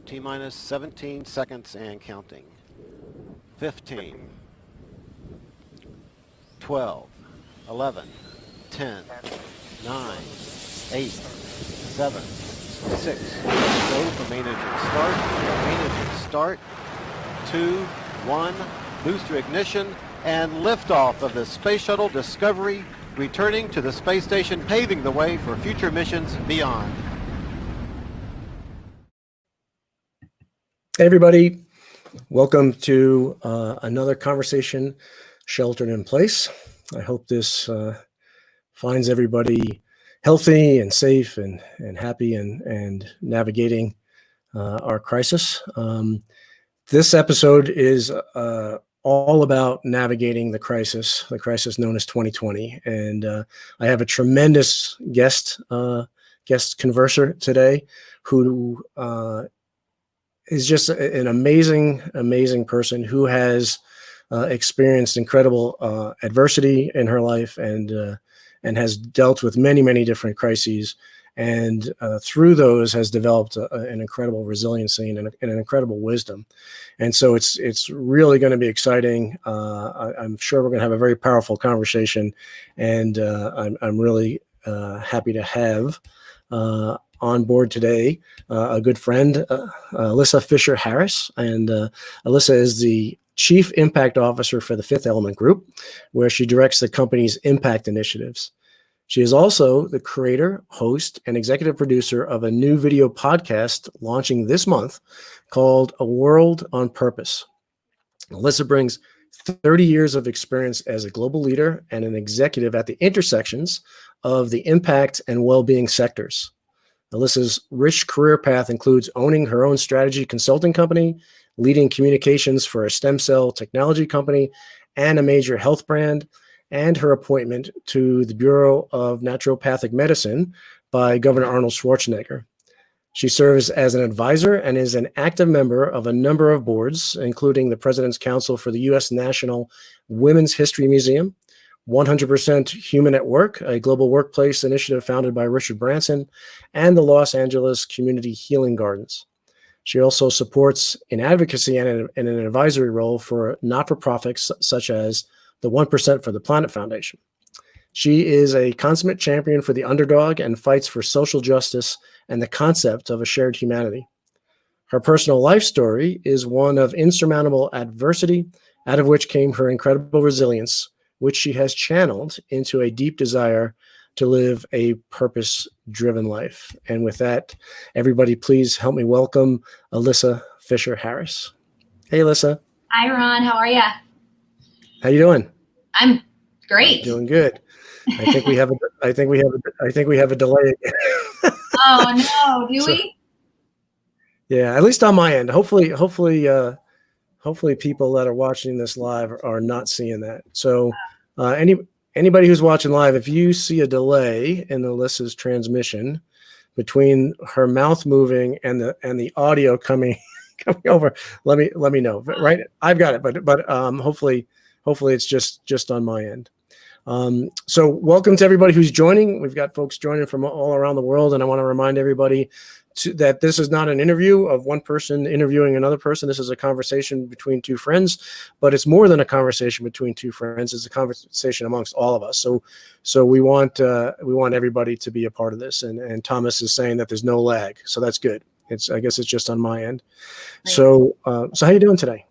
T-minus 17 seconds and counting. 15, 12, 11, 10, 9, 8, 7, 6. Go for main engine start. Main engine start. 2, 1. Booster ignition and liftoff of the Space Shuttle Discovery, returning to the space station, paving the way for future missions beyond. Hey everybody, welcome to another conversation sheltered in place. I hope this finds everybody healthy and safe and happy and navigating our crisis. This episode is all about navigating the crisis known as 2020. And I have a tremendous guest converser today who is just an amazing person who has experienced incredible adversity in her life and has dealt with many different crises, and through those has developed an incredible resiliency and an incredible wisdom. And so it's really going to be exciting. I'm sure we're going to have a very powerful conversation, and I'm really happy to have on board today a good friend, Alyssa Fisher Harris. And Alyssa is the Chief Impact Officer for the Fifth Element Group, where she directs the company's impact initiatives. She is also the creator, host, and executive producer of a new video podcast launching this month called A World on Purpose. Alyssa brings 30 years of experience as a global leader and an executive at the intersections of the impact and well-being sectors. Alyssa's rich career path includes owning her own strategy consulting company, leading communications for a stem cell technology company and a major health brand, and her appointment to the Bureau of Naturopathic Medicine by Governor Arnold Schwarzenegger. She serves as an advisor and is an active member of a number of boards, including the President's Council for the U.S. National Women's History Museum, 100% Human at Work, a global workplace initiative founded by Richard Branson, and the Los Angeles Community Healing Gardens. She also supports in advocacy and in an advisory role for not-for-profits such as the 1% for the Planet Foundation. She is a consummate champion for the underdog and fights for social justice and the concept of a shared humanity. Her personal life story is one of insurmountable adversity, out of which came her incredible resilience, which she has channeled into a deep desire to live a purpose-driven life. And with that, everybody, please help me welcome Alyssa Fisher Harris. Hey, Alyssa. Hi, Ron. How are you? How you doing? I'm great. Doing good. I think we have a delay. Oh no, do we? Yeah, at least on my end. Hopefully people that are watching this live are not seeing that. So anybody who's watching live, if you see a delay in Alyssa's transmission between her mouth moving and the audio coming over, let me know. Right, I've got it, but hopefully it's just on my end. So welcome to everybody who's joining. We've got folks joining from all around the world, and I want to remind everybody that this is not an interview of one person interviewing another person. This is a conversation between two friends, but it's more than a conversation between two friends. It's a conversation amongst all of us. So we want everybody to be a part of this. And Thomas is saying that there's no lag, so that's good. I guess it's just on my end. Right. So how you doing today?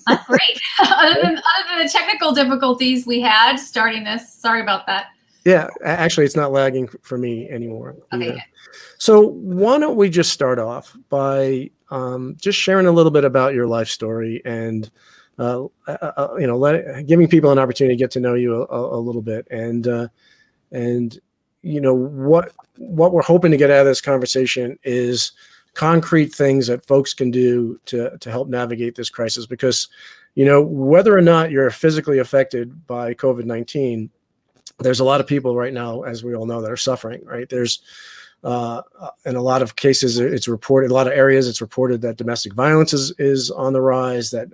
That's great. other than the technical difficulties we had starting this, sorry about that. Yeah, actually, it's not lagging for me anymore. Okay. Good. So why don't we just start off by just sharing a little bit about your life story and giving people an opportunity to get to know you a little bit, and what we're hoping to get out of this conversation is concrete things that folks can do to help navigate this crisis, because whether or not you're physically affected by COVID-19, there's a lot of people right now, as we all know, that are suffering, right? There's in a lot of cases, it's reported, a lot of areas, it's reported that domestic violence is on the rise, that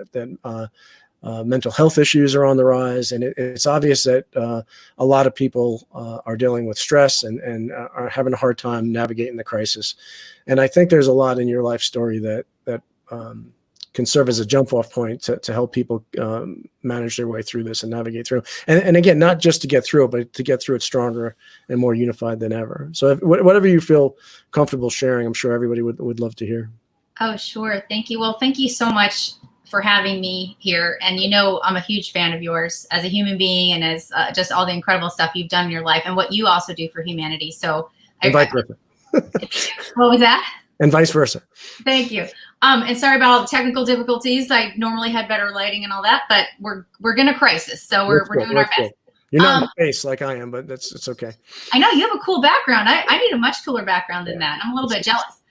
mental health issues are on the rise, and it's obvious that a lot of people are dealing with stress and are having a hard time navigating the crisis. And I think there's a lot in your life story that can serve as a jump-off point to help people manage their way through this and navigate through. And again, not just to get through it, but to get through it stronger and more unified than ever. So whatever you feel comfortable sharing, I'm sure everybody would love to hear. Oh, sure. Thank you. Well, thank you so much for having me here. And I'm a huge fan of yours as a human being and as just all the incredible stuff you've done in your life and what you also do for humanity. So and vice versa. What was that? And vice versa. Thank you. And sorry about all the technical difficulties. I normally had better lighting and all that, but we're in a crisis. So we're doing our best. You're not in space like I am, but it's okay. I know you have a cool background. I need a much cooler background than that. I'm a little bit jealous.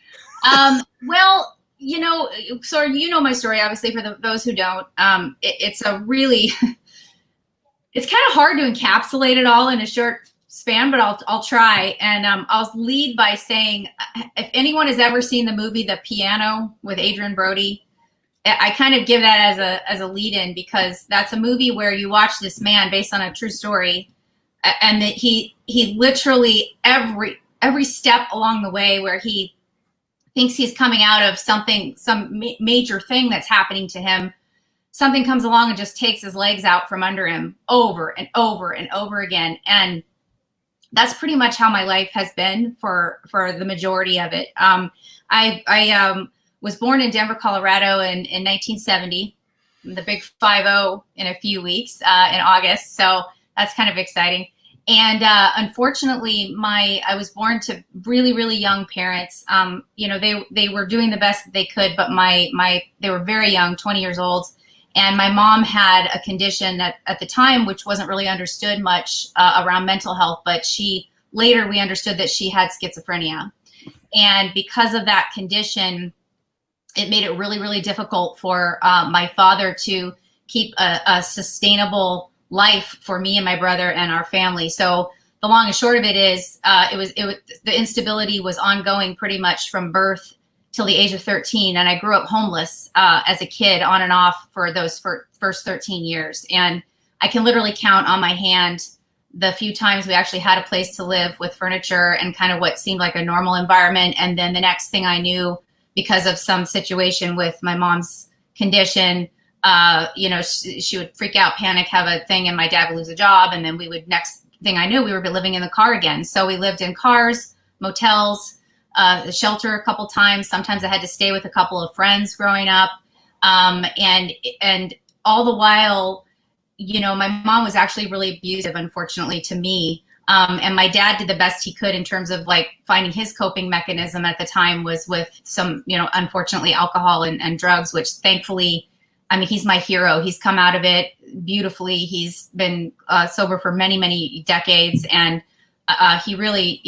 Well, so my story, obviously, for those who don't. It's a really, it's kind of hard to encapsulate it all in a short span, but I'll try. And I'll lead by saying, if anyone has ever seen the movie The Piano with Adrian Brody, I kind of give that as a lead-in, because that's a movie where you watch this man based on a true story, and that he literally every step along the way where he thinks he's coming out of some major thing that's happening to him, something comes along and just takes his legs out from under him over and over and over again. And that's pretty much how my life has been for the majority of it. I was born in Denver, Colorado in 1970, the big 50 in a few weeks in August. So that's kind of exciting. And unfortunately, I was born to really, really young parents. They were doing the best that they could, but they were very young, 20 years old. And my mom had a condition at the time, which wasn't really understood much around mental health, but later we understood that she had schizophrenia. And because of that condition, it made it really, really difficult for my father to keep a sustainable life for me and my brother and our family. So the long and short of it is, the instability was ongoing pretty much from birth till the age of 13. And I grew up homeless as a kid, on and off, for those first 13 years. And I can literally count on my hand the few times we actually had a place to live with furniture and kind of what seemed like a normal environment. And then the next thing I knew, because of some situation with my mom's condition, she would freak out, panic, have a thing, and my dad would lose a job. And then next thing I knew, we would be living in the car again. So we lived in cars, motels, the shelter a couple times. Sometimes I had to stay with a couple of friends growing up. And all the while, my mom was actually really abusive, unfortunately, to me. And my dad did the best he could in terms of finding his coping mechanism at the time was with some, unfortunately, alcohol and drugs, which thankfully, he's my hero. He's come out of it beautifully. He's been sober for many, many decades. And he really,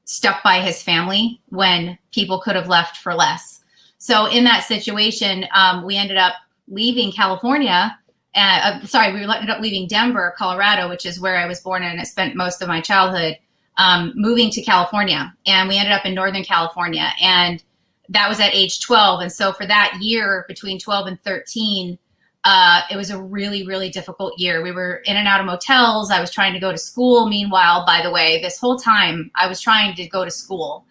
stuck by his family when people could have left for less. So in that situation, we ended up leaving California. We ended up leaving Denver, Colorado, which is where I was born and I spent most of my childhood, moving to California. And we ended up in Northern California. And that was at age 12. And so for that year, between 12 and 13, it was a really, really difficult year. We were in and out of motels. I was trying to go to school. Meanwhile, by the way, this whole time I was trying to go to school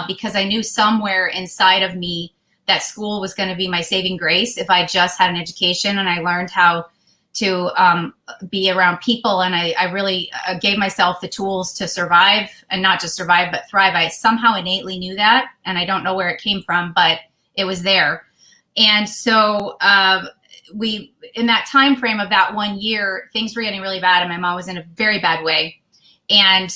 because I knew somewhere inside of me that school was going to be my saving grace if I just had an education and I learned how to be around people. And I really gave myself the tools to survive, and not just survive, but thrive. I somehow innately knew that, and I don't know where it came from, but it was there. And so in that time frame of that 1 year, things were getting really bad, and my mom was in a very bad way. And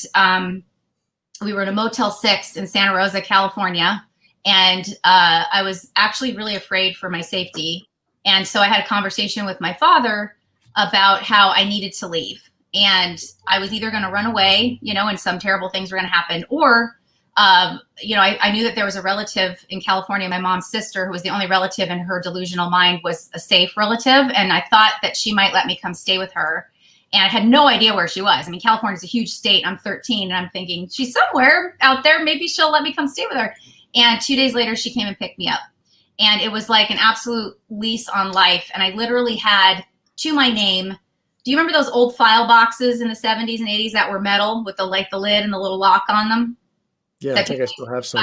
we were in a Motel 6 in Santa Rosa, California. And I was actually really afraid for my safety. And so I had a conversation with my father about how I needed to leave. And I was either going to run away, and some terrible things were going to happen, or, I knew that there was a relative in California, my mom's sister, who was the only relative in her delusional mind was a safe relative. And I thought that she might let me come stay with her. And I had no idea where she was. California is a huge state. I'm 13 and I'm thinking she's somewhere out there. Maybe she'll let me come stay with her. And 2 days later, she came and picked me up. And it was like an absolute lease on life. And I literally had to my name. Do you remember those old file boxes in the 70s and 80s that were metal with the lid and the little lock on them? Yeah, I think I still have some.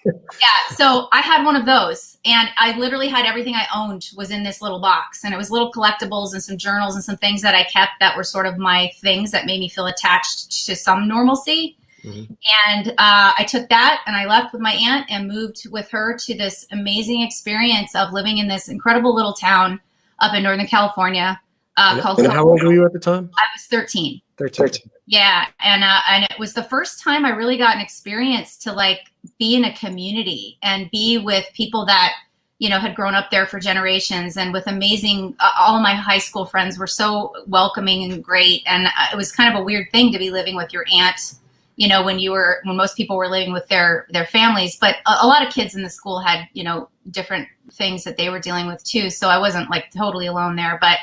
Yeah, so I had one of those, and I literally had everything I owned was in this little box, and it was little collectibles and some journals and some things that I kept that were sort of my things that made me feel attached to some normalcy. Mm-hmm. And I took that and I left with my aunt and moved with her to this amazing experience of living in this incredible little town up in Northern California. Called. And how old were you at the time? I was 13. 13. Yeah, and it was the first time I really got an experience to like be in a community and be with people that, you know, had grown up there for generations, and with amazing, all of my high school friends were so welcoming and great. And it was kind of a weird thing to be living with your aunt, you know, when most people were living with their families. But a lot of kids in the school had, you know, different things that they were dealing with too. So I wasn't like totally alone there. But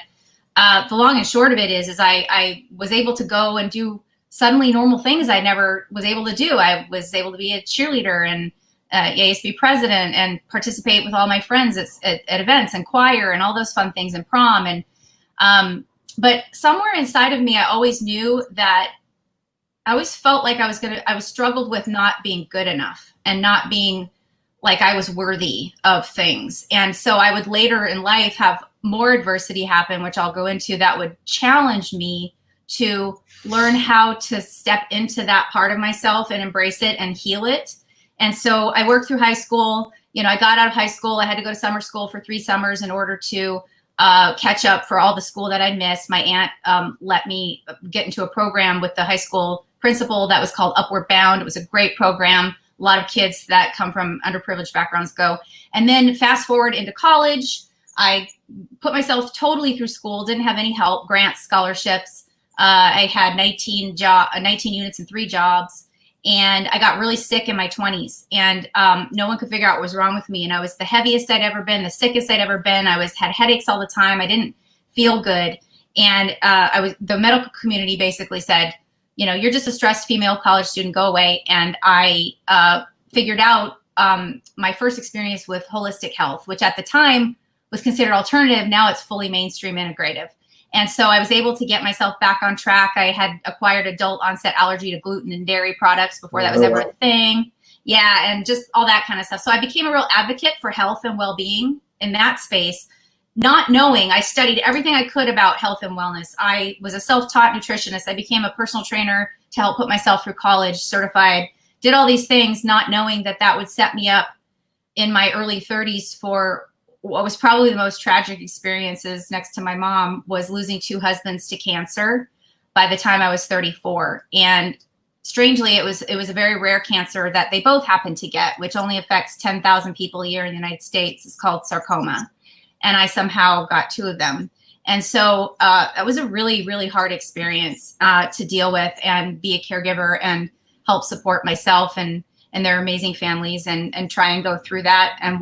the long and short of it is I was able to go and do suddenly normal things I never was able to do. I was able to be a cheerleader and ASB president and participate with all my friends at events and choir and all those fun things and prom. And but somewhere inside of me, I always knew that I always felt like I was struggled with not being good enough and not being like I was worthy of things. And so I would later in life have more adversity happen, which I'll go into, that would challenge me to learn how to step into that part of myself and embrace it and heal it. And so I worked through high school. You know, I got out of high school. I had to go to summer school for 3 summers in order to catch up for all the school that I'd missed. My aunt let me get into a program with the high school principal that was called Upward Bound. It was a great program. A lot of kids that come from underprivileged backgrounds go. And then fast forward into college, I put myself totally through school, didn't have any help, grants, scholarships. I had 19 units and 3 jobs. And I got really sick in my 20s, and no one could figure out what was wrong with me. And I was the heaviest I'd ever been, the sickest I'd ever been. I had headaches all the time. I didn't feel good. And the medical community basically said, you know, you're just a stressed female college student, go away. And I figured out my first experience with holistic health, which at the time was considered alternative. Now it's fully mainstream integrative. And so I was able to get myself back on track. I had acquired adult onset allergy to gluten and dairy products before that was ever a thing. Yeah, and just all that kind of stuff. So I became a real advocate for health and well-being in that space, not knowing. I studied everything I could about health and wellness. I was a self-taught nutritionist. I became a personal trainer to help put myself through college, certified, did all these things, not knowing that that would set me up in my early 30s for what was probably the most tragic experiences next to my mom, was losing 2 husbands to cancer by the time I was 34. And strangely, it was a very rare cancer that they both happened to get, which only affects 10,000 people a year in the United States. It's called sarcoma. And I somehow got 2 of them. And so that was a really, really hard experience to deal with and be a caregiver and help support myself and their amazing families and try and go through that and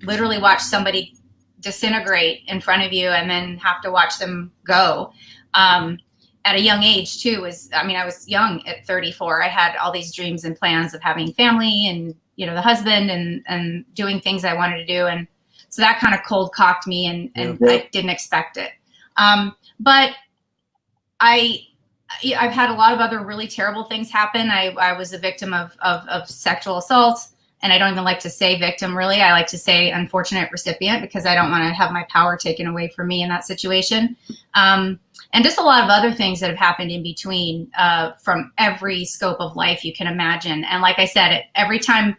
literally watch somebody disintegrate in front of you and then have to watch them go at a young age too. I was young at 34. I had all these dreams and plans of having family and, you know, the husband and doing things I wanted to do. And so that kind of cold cocked me and I didn't expect it. But I've had a lot of other really terrible things happen. I was a victim of sexual assault. And I don't even like to say victim, really. I like to say unfortunate recipient, because I don't want to have my power taken away from me in that situation. And just a lot of other things that have happened in between from every scope of life you can imagine. And like I said, at every turn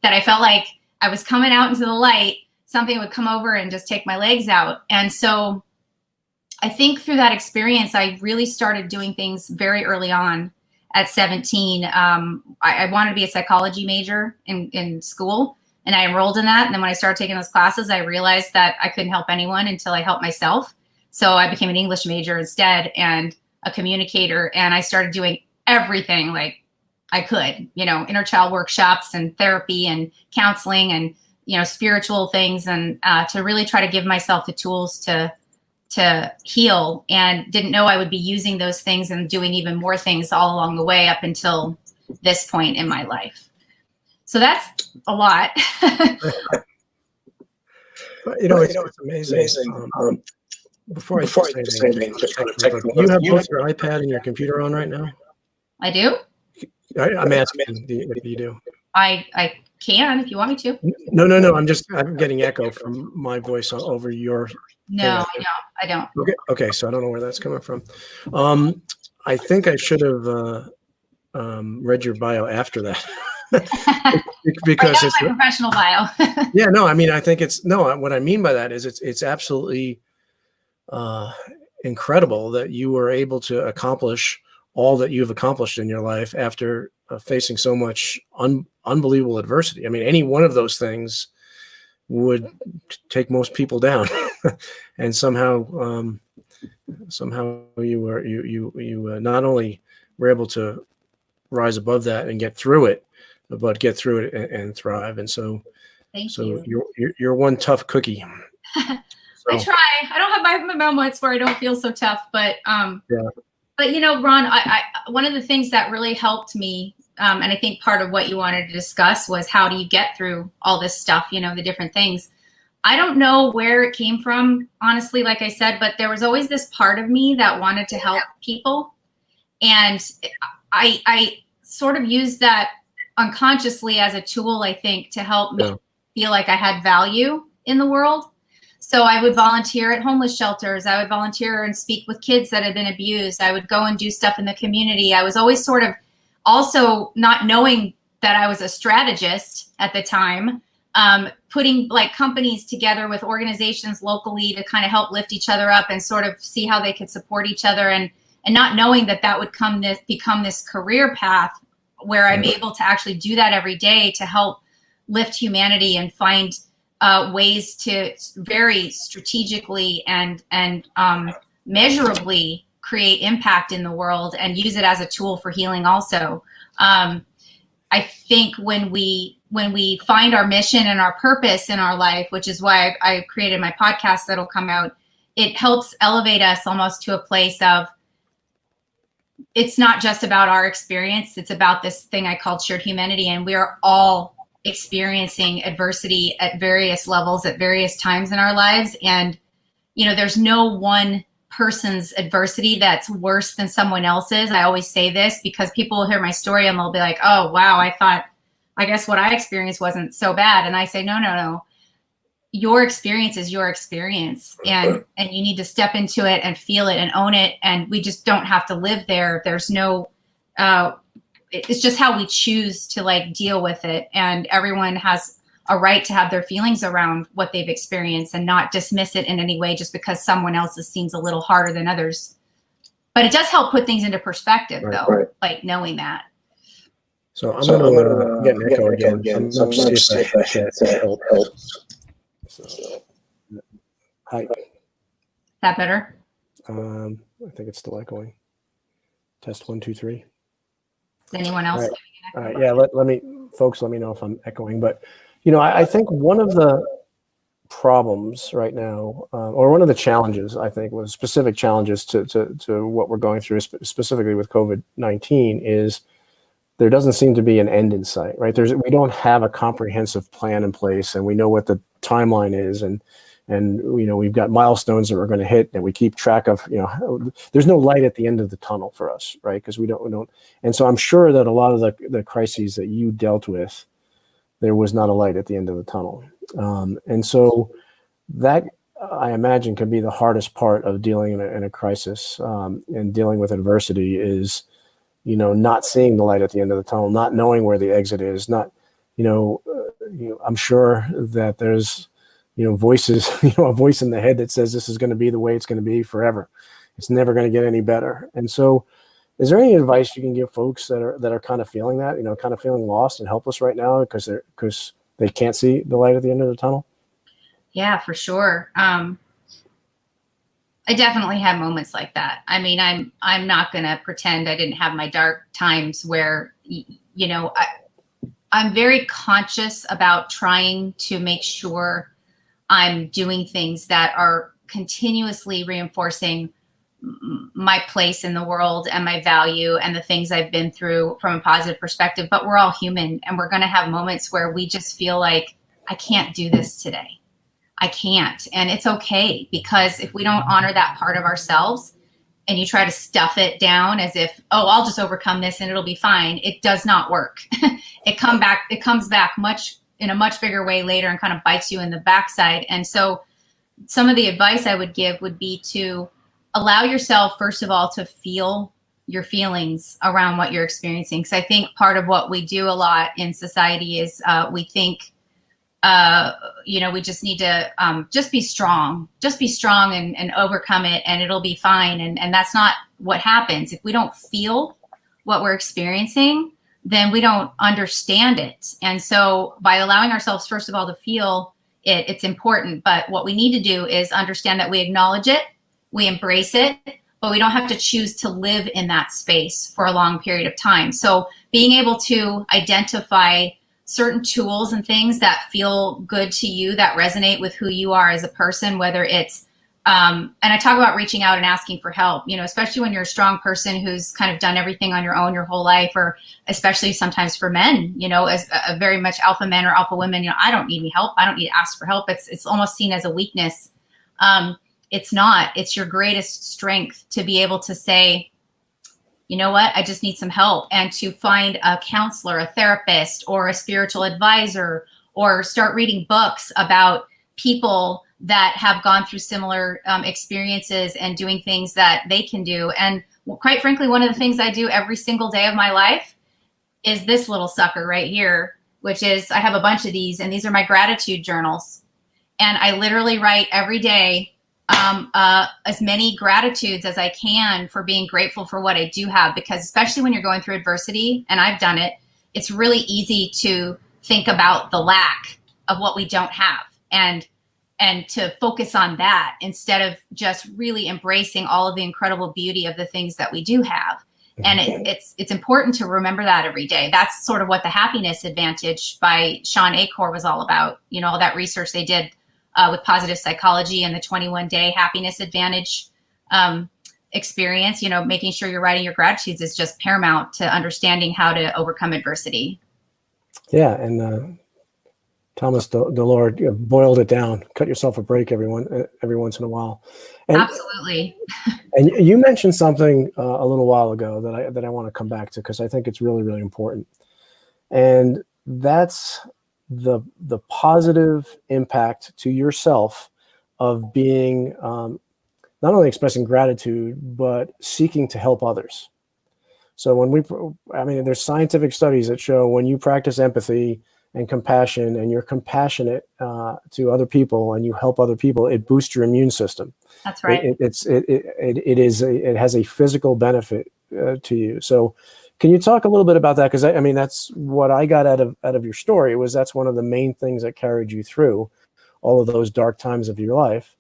that I felt like I was coming out into the light, something would come over and just take my legs out. And so I think through that experience, I really started doing things very early on. At 17, I wanted to be a psychology major in school, and I enrolled in that. And then when I started taking those classes, I realized that I couldn't help anyone until I helped myself. So I became an English major instead and a communicator. And I started doing everything like I could, you know, inner child workshops and therapy and counseling and, you know, spiritual things, and to really try to give myself the tools to heal, and didn't know I would be using those things and doing even more things all along the way up until this point in my life. So that's a lot. You know, it's amazing. Before I say anything, just kind of technical, you have both your iPad and your computer on right now? I do. I'm asking if you do. I can if you want me to. No. I'm getting echo from my voice over your. No, I don't. Okay. So I don't know where that's coming from. I think I should have read your bio after that. Because it's my professional bio. Yeah, no, I mean, I think what I mean by that is it's absolutely incredible that you were able to accomplish all that you've accomplished in your life after facing so much unbelievable adversity. I mean, any one of those things would take most people down, and somehow you not only were able to rise above that and get through it, but get through it and thrive. And so, Thank you. You're one tough cookie. I try. I don't have my moments where I don't feel so tough, but But Ron, I one of the things that really helped me, and I think part of what you wanted to discuss was how do you get through all this stuff, the different things. I don't know where it came from, honestly, like I said, but there was always this part of me that wanted to help people. And I sort of used that unconsciously as a tool, I think, to help me feel like I had value in the world. So I would volunteer at homeless shelters. I would volunteer and speak with kids that had been abused. I would go and do stuff in the community. I was always sort of also not knowing that I was a strategist at the time, putting like companies together with organizations locally to kind of help lift each other up and sort of see how they could support each other, and not knowing that would become this career path where I'm able to actually do that every day to help lift humanity and find ways to very strategically and measurably create impact in the world and use it as a tool for healing also. I think when we find our mission and our purpose in our life, which is why I created my podcast that'll come out, it helps elevate us almost to a place of, it's not just about our experience, it's about this thing I called shared humanity, and we are all experiencing adversity at various levels at various times in our lives. And, there's no one person's adversity that's worse than someone else's. I always say this because people will hear my story and they'll be like, oh, wow, I guess what I experienced wasn't so bad. And I say, no. Your experience is your experience, and you need to step into it and feel it and own it. And we just don't have to live there. There's no, it's just how we choose to deal with it. And everyone has a right to have their feelings around what they've experienced and not dismiss it in any way just because someone else's seems a little harder than others. But it does help put things into perspective, like knowing that. So I'm going to get an echo again. So I'm going to see if that helps. So, hi. Is that better? I think it's still echoing. Test 1, 2, 3. Is anyone else? All right. Yeah. Let me know if I'm echoing. But I think one of the problems right now, or one of the challenges, I think, was specific challenges to what we're going through, specifically with COVID-19, is there doesn't seem to be an end in sight, right? We don't have a comprehensive plan in place, and we know what the timeline is, and we've got milestones that we're going to hit, and we keep track of, there's no light at the end of the tunnel for us, right? Because we don't. And so I'm sure that a lot of the crises that you dealt with, there was not a light at the end of the tunnel. And so that, I imagine, could be the hardest part of dealing in a crisis, and dealing with adversity is, not seeing the light at the end of the tunnel, not knowing where the exit is, I'm sure that there's, voices, a voice in the head that says this is going to be the way it's going to be forever. It's never going to get any better. And so is there any advice you can give folks that are kind of feeling that, kind of feeling lost and helpless right now because they can't see the light at the end of the tunnel? Yeah, for sure. I definitely have moments like that. I mean, I'm not going to pretend I didn't have my dark times where, I'm very conscious about trying to make sure I'm doing things that are continuously reinforcing my place in the world and my value and the things I've been through from a positive perspective. But we're all human, and we're going to have moments where we just feel like, I can't do this today. I can't. And it's okay, because if we don't honor that part of ourselves and you try to stuff it down as if, oh, I'll just overcome this and it'll be fine, it does not work. It comes back in a much bigger way later and kind of bites you in the backside. And so some of the advice I would give would be to allow yourself, first of all, to feel your feelings around what you're experiencing. Because I think part of what we do a lot in society is we think, we just need to just be strong and overcome it and it'll be fine. And that's not what happens. If we don't feel what we're experiencing, then we don't understand it. And so by allowing ourselves, first of all, to feel it, it's important. But what we need to do is understand that we acknowledge it, we embrace it, but we don't have to choose to live in that space for a long period of time. So being able to identify certain tools and things that feel good to you, that resonate with who you are as a person, whether it's, and I talk about reaching out and asking for help, especially when you're a strong person who's kind of done everything on your own your whole life, or especially sometimes for men, as a very much alpha men or alpha women, I don't need any help. I don't need to ask for help. It's almost seen as a weakness. It's not. It's your greatest strength to be able to say, you know what, I just need some help, and to find a counselor, a therapist, or a spiritual advisor, or start reading books about people that have gone through similar experiences and doing things that they can do. And quite frankly, one of the things I do every single day of my life is this little sucker right here, which is, I have a bunch of these, and these are my gratitude journals. And I literally write every day as many gratitudes as I can for being grateful for what I do have, because especially when you're going through adversity, and I've done it, it's really easy to think about the lack of what we don't have and to focus on that instead of just really embracing all of the incredible beauty of the things that we do have. And it's important to remember that every day. That's sort of what the Happiness Advantage by Sean Achor was all about. All that research they did with positive psychology and the 21-day happiness advantage experience, making sure you're writing your gratitudes is just paramount to understanding how to overcome adversity. Yeah. And Thomas DeLorde boiled it down, cut yourself a break every once in a while. And, absolutely. And you mentioned something a little while ago that I want to come back to, because I think it's really, really important. And that's the positive impact to yourself of being not only expressing gratitude, but seeking to help others. So there's scientific studies that show when you practice empathy and compassion, and you're compassionate to other people, and you help other people, it boosts your immune system. That's right. It has a physical benefit to you. So can you talk a little bit about that? Because that's what I got out of your story, was that's one of the main things that carried you through all of those dark times of your life.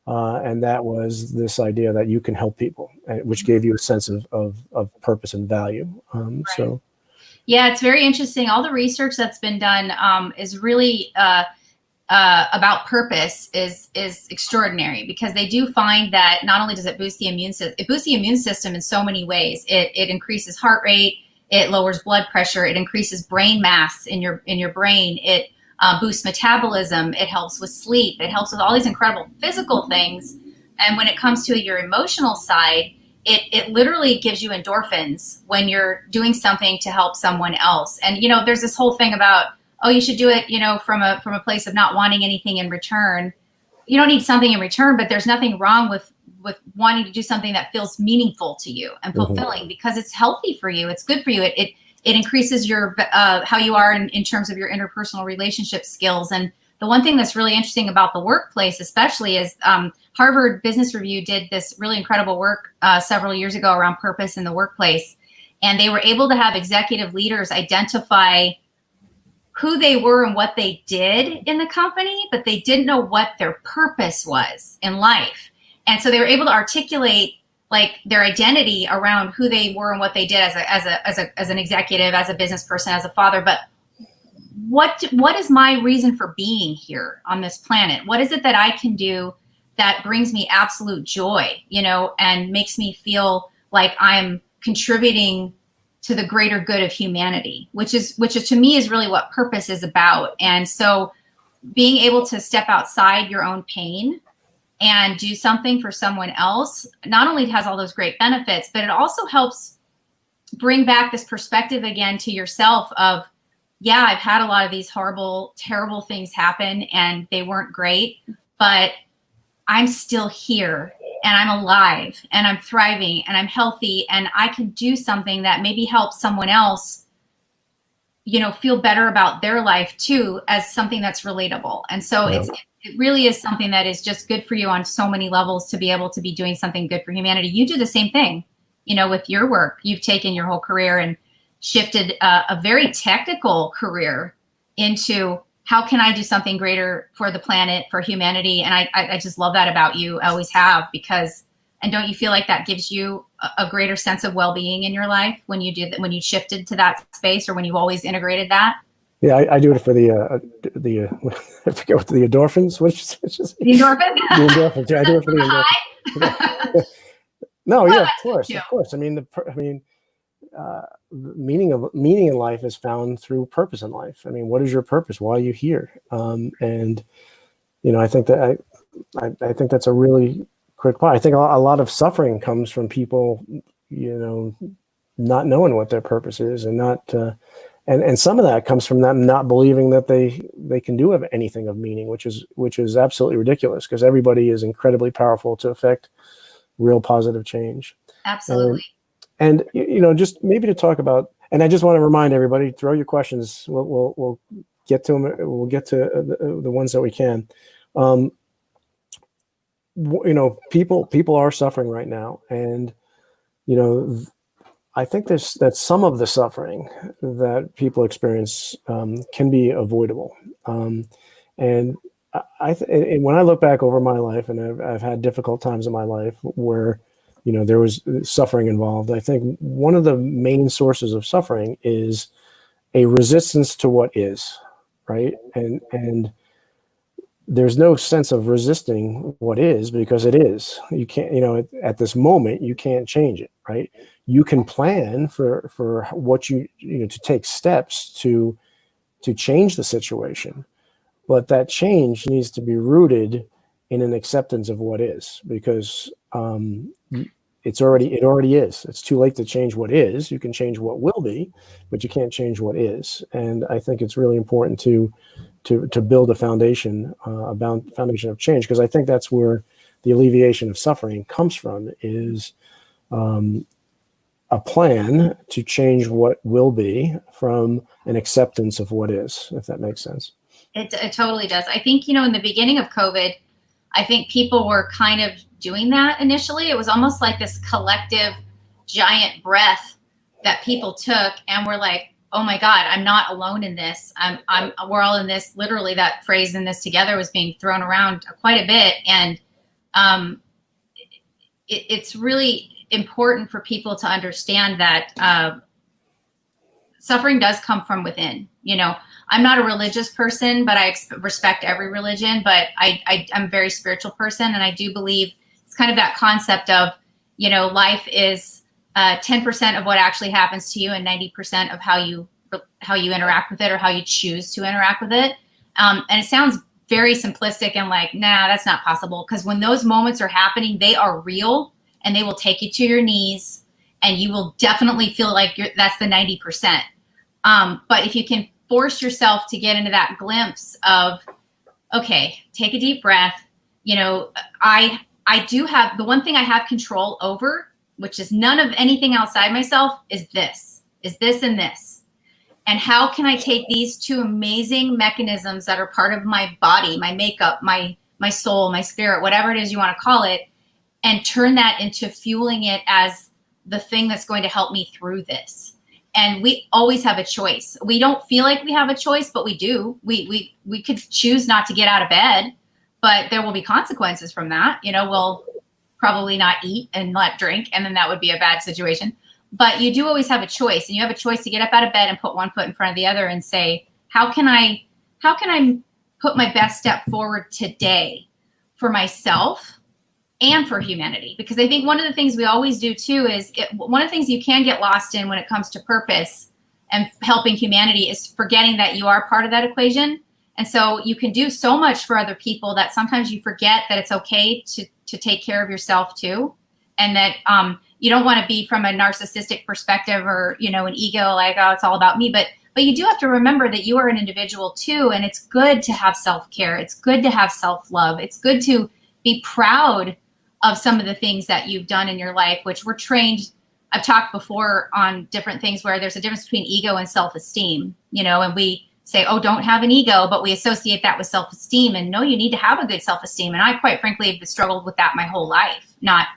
And that was this idea that you can help people, which gave you a sense of purpose and value. Right. So. Yeah, it's very interesting. All the research that's been done is really about purpose is extraordinary, because they do find that not only does it boost the immune system, it boosts the immune system in so many ways. It increases heart rate, it lowers blood pressure, it increases brain mass in your brain, it boosts metabolism, it helps with sleep, it helps with all these incredible physical things. And when it comes to your emotional side, it literally gives you endorphins when you're doing something to help someone else. And, there's this whole thing about, oh, you should do it, from a place of not wanting anything in return. You don't need something in return, but there's nothing wrong with wanting to do something that feels meaningful to you and fulfilling, because it's healthy for you. It's good for you. It increases your, how you are in terms of your interpersonal relationship skills. And the one thing that's really interesting about the workplace, especially, is Harvard Business Review did this really incredible work several years ago around purpose in the workplace. And they were able to have executive leaders identify who they were and what they did in the company, but they didn't know what their purpose was in life. And so they were able to articulate their identity around who they were and what they did as an executive, as a business person, as a father. But what is my reason for being here on this planet? What is it that I can do that brings me absolute joy, and makes me feel like I'm contributing to the greater good of humanity, which is to me is really what purpose is about. And so being able to step outside your own pain and do something for someone else not only has all those great benefits, but it also helps bring back this perspective again to yourself of, yeah, I've had a lot of these horrible, terrible things happen and they weren't great, but I'm still here and I'm alive and I'm thriving and I'm healthy and I can do something that maybe helps someone else, you know, feel better about their life too, as something that's relatable. And so Yeah. it really is something that is just good for you on so many levels to be able to be doing something good for humanity. You do the same thing, you know, with your work. You've taken your whole career and shifted a very technical career into how can I do something greater for the planet, for humanity? And I just love that about you. I always have, because, and don't you feel like that gives you a greater sense of well-being in your life when you did that, when you shifted to that space, or when you've always integrated that? Yeah, I do it for the I forget what the endorphins. Which is The endorphins? the endorphins. Yeah, I do it for the endorphins. No, Well, yeah, that's of course. I mean, meaning in life is found through purpose in life. I mean, what is your purpose? Why are you here? And you know, I think that I think that's a really quick part. I think a lot of suffering comes from people, you know, not knowing what their purpose is, and not. And some of that comes from them not believing that they can do anything of meaning, which is absolutely ridiculous, because everybody is incredibly powerful to affect real positive change. Absolutely. And you know, just maybe to talk about, and I just want to remind everybody, throw your questions. We'll get to them. We'll get to the ones that we can. You know, people are suffering right now, and you know, I think that some of the suffering that people experience can be avoidable. And when I look back over my life, and I've had difficult times in my life where, you know, there was suffering involved, I think one of the main sources of suffering is a resistance to what is, right? And there's no sense of resisting what is, because it is. You can't, you know, at this moment, you can't change it, right? You can plan for what you know, to take steps to change the situation, but that change needs to be rooted in an acceptance of what is, because it already is. It's too late to change what is. You can change what will be, but you can't change what is. And I think it's really important to build a foundation, foundation of change, because I think that's where the alleviation of suffering comes from, is a plan to change what will be from an acceptance of what is, if that makes sense. It totally does. I think, you know, in the beginning of COVID, I think people were kind of doing that initially. It was almost like this collective giant breath that people took and were like, oh my God, I'm not alone in this. We're all in this. Literally, that phrase "in this together" was being thrown around quite a bit. And it's really important for people to understand that suffering does come from within. You know, I'm not a religious person, but I respect every religion, but I'm a very spiritual person. And I do believe it's kind of that concept of, you know, life is 10% of what actually happens to you and 90% of how you interact with it, or how you choose to interact with it. And it sounds very simplistic and like, nah, that's not possible. Because when those moments are happening, they are real, and they will take you to your knees, and you will definitely feel like that's the 90%. But if you can force yourself to get into that glimpse of, okay, take a deep breath. You know, I do have the one thing I have control over, which is none of anything outside myself, is this and this. And how can I take these two amazing mechanisms that are part of my body, my makeup, my soul, my spirit, whatever it is you want to call it, and turn that into fueling it as the thing that's going to help me through this. And we always have a choice. We don't feel like we have a choice, but we do. We could choose not to get out of bed, but there will be consequences from that. You know, we'll probably not eat and not drink, and then that would be a bad situation. But you do always have a choice, and you have a choice to get up out of bed and put one foot in front of the other and say, how can I put my best step forward today for myself and for humanity? Because I think one of the things we always do too is one of the things you can get lost in when it comes to purpose and helping humanity is forgetting that you are part of that equation. And so you can do so much for other people that sometimes you forget that it's okay to take care of yourself too. And that you don't want to be from a narcissistic perspective or, an ego like, oh, it's all about me. But you do have to remember that you are an individual too. And it's good to have self-care. It's good to have self-love. It's good to be proud of some of the things that you've done in your life, which we're trained. I've talked before on different things where there's a difference between ego and self-esteem, and we say, oh, don't have an ego, but we associate that with self-esteem. And no, you need to have a good self-esteem. And I quite frankly have struggled with that my whole life, not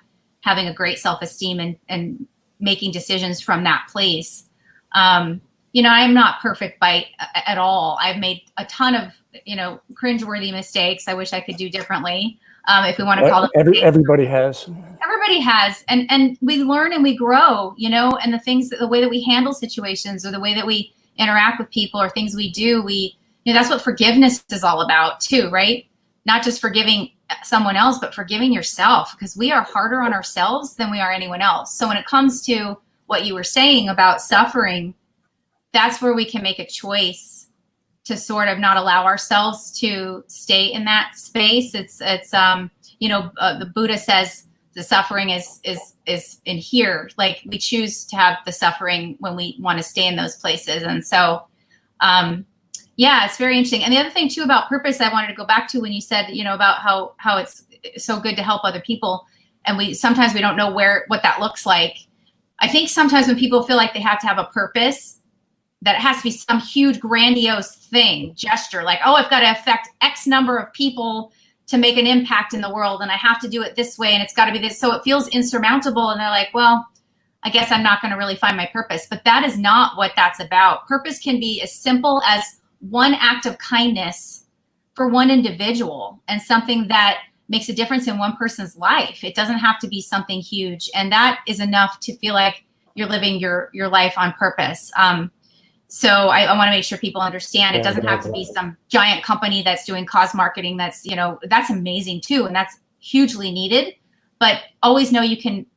having a great self-esteem and making decisions from that place. I'm not perfect at all. I've made a ton of, cringeworthy mistakes. I wish I could do differently. If we want to call them. Everybody has. Everybody has. And we learn and we grow, and the way that we handle situations or the way that we interact with people or things we do, that's what forgiveness is all about too, right? Not just forgiving someone else, but forgiving yourself, because we are harder on ourselves than we are anyone else. So when it comes to what you were saying about suffering, that's where we can make a choice to sort of not allow ourselves to stay in that space. It's the Buddha says the suffering is in here. Like we choose to have the suffering when we want to stay in those places. And so, it's very interesting. And the other thing too about purpose, I wanted to go back to when you said, about how it's so good to help other people. And sometimes we don't know what that looks like. I think sometimes when people feel like they have to have a purpose, that it has to be some huge grandiose gesture, like, oh, I've got to affect X number of people to make an impact in the world, and I have to do it this way, and it's got to be this. So it feels insurmountable, and they're like, well, I guess I'm not going to really find my purpose. But that is not what that's about. Purpose can be as simple as one act of kindness for one individual and something that makes a difference in one person's life. It doesn't have to be something huge, and that is enough to feel like you're living your life on purpose. So I want to make sure people understand it doesn't have to be some giant company that's doing cause marketing. That's amazing too. And that's hugely needed, but always know you can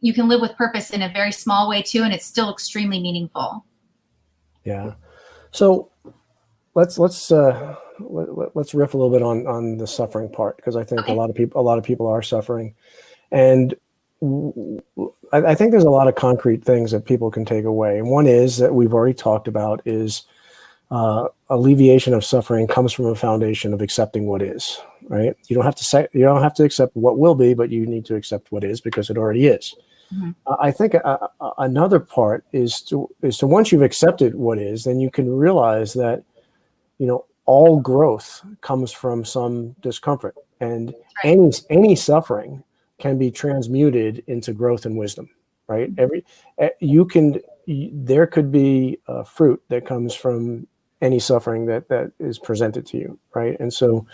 live with purpose in a very small way too. And it's still extremely meaningful. Yeah. So let's riff a little bit on the suffering part, because I think a lot of people are suffering, and I think there's a lot of concrete things that people can take away. And one is that we've already talked about is alleviation of suffering comes from a foundation of accepting what is, right? You don't have to accept what will be, but you need to accept what is because it already is. Mm-hmm. I think another part is to once you've accepted what is, then you can realize that, all growth comes from some discomfort, and any suffering can be transmuted into growth and wisdom, right? There could be fruit that comes from any suffering that is presented to you, right? And so,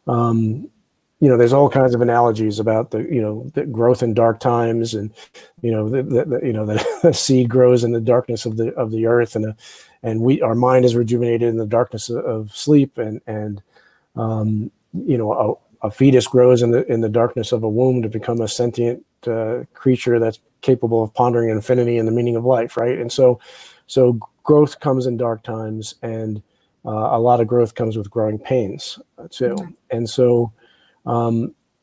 there's all kinds of analogies about the growth in dark times, and the seed grows in the darkness of the earth, and our mind is rejuvenated in the darkness of sleep, and a fetus grows in the darkness of a womb to become a sentient creature that's capable of pondering infinity and the meaning of life, right? And so growth comes in dark times, and a lot of growth comes with growing pains too. Mm-hmm. And so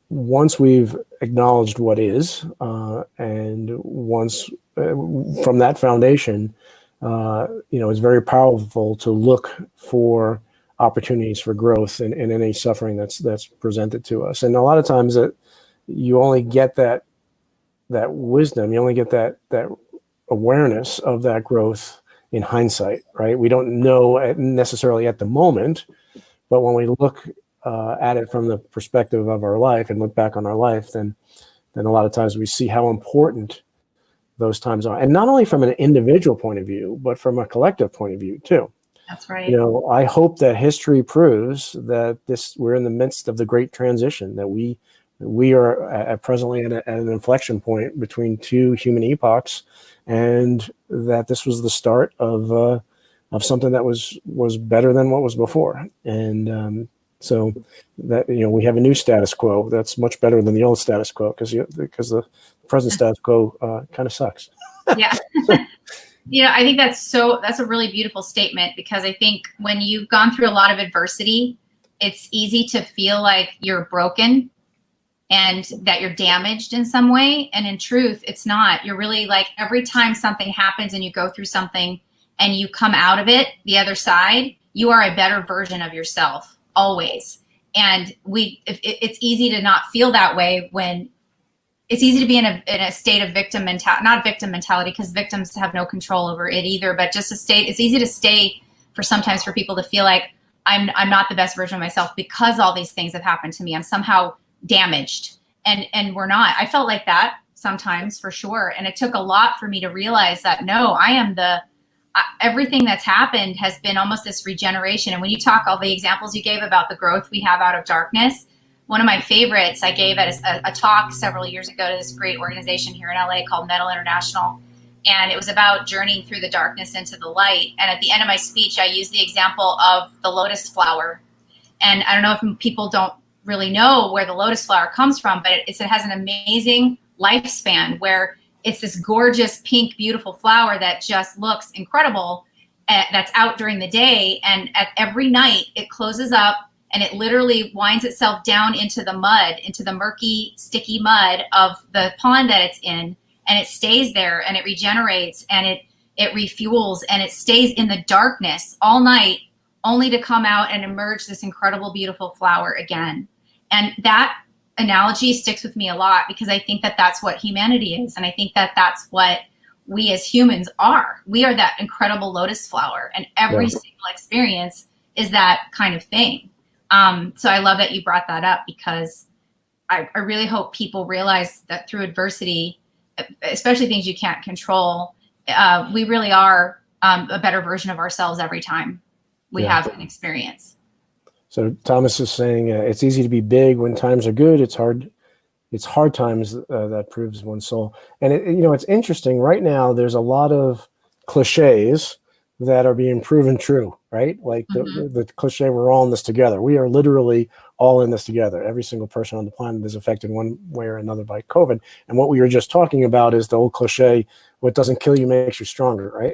once we've acknowledged what is, and once from that foundation, it's very powerful to look for opportunities for growth in any suffering that's presented to us. And a lot of times that you only get that wisdom, you only get that awareness of that growth in hindsight, right? We don't know necessarily at the moment, but when we look at it from the perspective of our life and look back on our life, then a lot of times we see how important those times are. And not only from an individual point of view, but from a collective point of view too. That's right. I hope that history proves that we're in the midst of the great transition, that we are presently at an inflection point between two human epochs, and that this was the start of something that was better than what was before. And so that we have a new status quo that's much better than the old status quo, because the present status quo kind of sucks. Yeah. I think that's a really beautiful statement, because I think when you've gone through a lot of adversity, it's easy to feel like you're broken and that you're damaged in some way. And in truth, it's not. You're really like, every time something happens and you go through something and you come out of it the other side, you are a better version of yourself, always. And it's easy to not feel that way when it's easy to be in a state of victim mentality, not victim mentality, because victims have no control over it either, but just a state. It's easy to stay sometimes for people to feel like I'm not the best version of myself because all these things have happened to me. I'm somehow damaged, and we're not. I felt like that sometimes, for sure. And it took a lot for me to realize that, no, I am everything that's happened has been almost this regeneration. And when you talk all the examples you gave about the growth we have out of darkness, one of my favorites I gave at a talk several years ago to this great organization here in LA called Metal International. And it was about journeying through the darkness into the light. And at the end of my speech, I used the example of the lotus flower. And I don't know if people don't really know where the lotus flower comes from, but it has an amazing lifespan where it's this gorgeous, pink, beautiful flower that just looks incredible, that's out during the day. And at every night, it closes up and it literally winds itself down into the mud, into the murky, sticky mud of the pond that it's in. And it stays there and it regenerates and it refuels and it stays in the darkness all night, only to come out and emerge this incredible, beautiful flower again. And that analogy sticks with me a lot, because I think that that's what humanity is. And I think that that's what we as humans are. We are that incredible lotus flower, and every single experience is that kind of thing. So I love that you brought that up, because I really hope people realize that through adversity, especially things you can't control, we really are a better version of ourselves every time we have an experience. So Thomas is saying it's easy to be big when times are good. It's hard times that proves one's soul. And it's interesting right now. There's a lot of cliches that are being proven true, right? Like the cliche, we're all in this together. We are literally all in this together. Every single person on the planet is affected one way or another by COVID. And what we were just talking about is the old cliche, what doesn't kill you makes you stronger, right?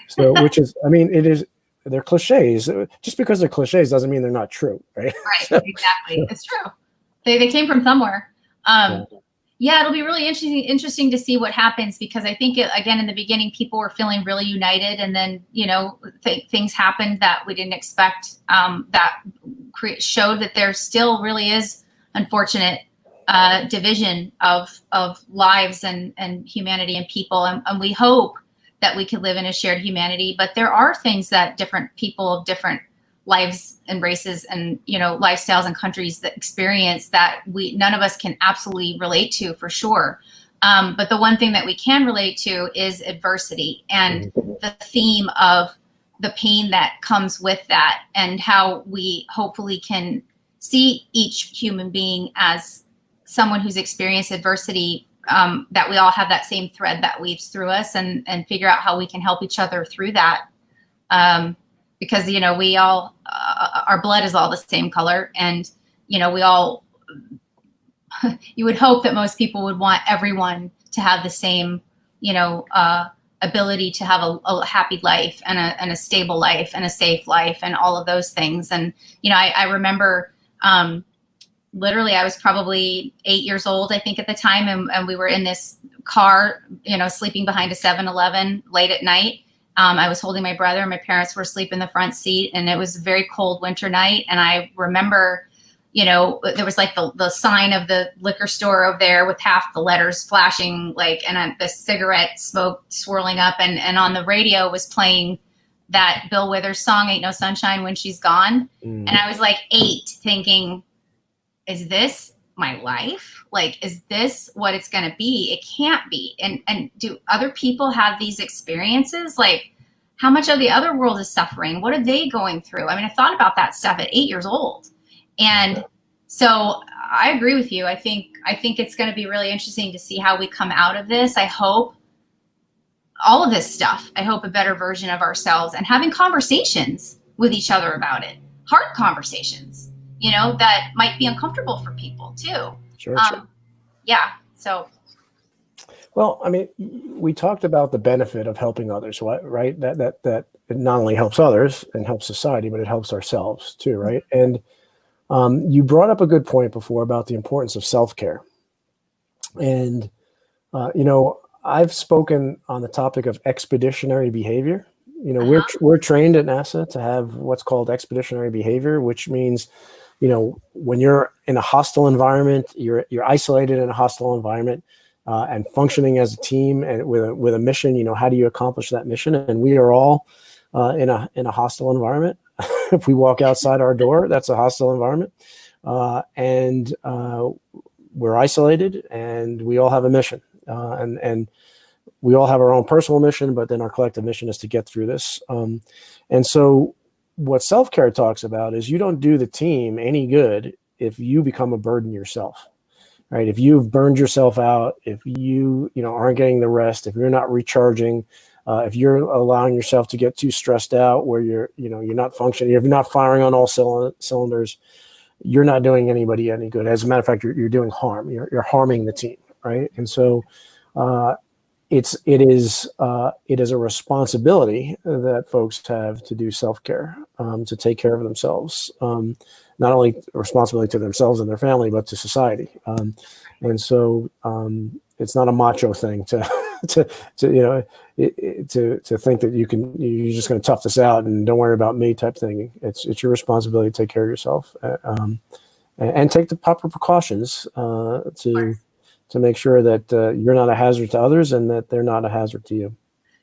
So which is, they're cliches. Just because they're cliches doesn't mean they're not true, right? Right, exactly. It's true. They came from somewhere. It'll be really interesting to see what happens, because I think, again, in the beginning, people were feeling really united, and then, things happened that we didn't expect, that showed that there still really is unfortunate division of lives and humanity and people. And we hope that we could live in a shared humanity, but there are things that different people of different lives and races and lifestyles and countries that experience that none of us can absolutely relate to, for sure. But the one thing that we can relate to is adversity and the theme of the pain that comes with that, and how we hopefully can see each human being as someone who's experienced adversity, that we all have that same thread that weaves through us, and figure out how we can help each other through that. Because, we all, our blood is all the same color, and, we all, you would hope that most people would want everyone to have the same, ability to have a happy life and a stable life and a safe life and all of those things. And, I remember, literally, I was probably 8 years old, I think, at the time. And we were in this car, sleeping behind a 7-Eleven late at night. I was holding my brother. My parents were asleep in the front seat, and it was a very cold winter night. And I remember, there was like the sign of the liquor store over there with half the letters flashing, and the cigarette smoke swirling up. And on the radio was playing that Bill Withers song, Ain't No Sunshine When She's Gone. And I was like 8, thinking, is this my life? Is this what it's going to be? It can't be. And do other people have these experiences? How much of the other world is suffering? What are they going through? I thought about that stuff at 8 years old. And so I agree with you. I think it's going to be really interesting to see how we come out of this. I hope all of this stuff, I hope a better version of ourselves, and having conversations with each other about it, hard conversations, that might be uncomfortable for people too. Sure. Yeah. So. Well, I mean, we talked about the benefit of helping others, right? That it not only helps others and helps society, but it helps ourselves too, right? And you brought up a good point before about the importance of self-care. And, I've spoken on the topic of expeditionary behavior. We're trained at NASA to have what's called expeditionary behavior, which means, when you're in a hostile environment, you're isolated in a hostile environment, and functioning as a team and with a mission. How do you accomplish that mission? And we are all in a hostile environment. If we walk outside our door, that's a hostile environment, and we're isolated, and we all have a mission, and we all have our own personal mission, but then our collective mission is to get through this. And so what self-care talks about is you don't do the team any good if you become a burden yourself, right? If you've burned yourself out, if you aren't getting the rest, if you're not recharging, if you're allowing yourself to get too stressed out where you're not functioning, if you're not firing on all cylinders, you're not doing anybody any good. As a matter of fact, you're doing harm. You're harming the team, right? And so it is a responsibility that folks have to do self-care, to take care of themselves, not only a responsibility to themselves and their family, but to society. And so it's not a macho thing to think that you're just going to tough this out and don't worry about me type thing. It's your responsibility to take care of yourself, and take the proper precautions to make sure that you're not a hazard to others and that they're not a hazard to you.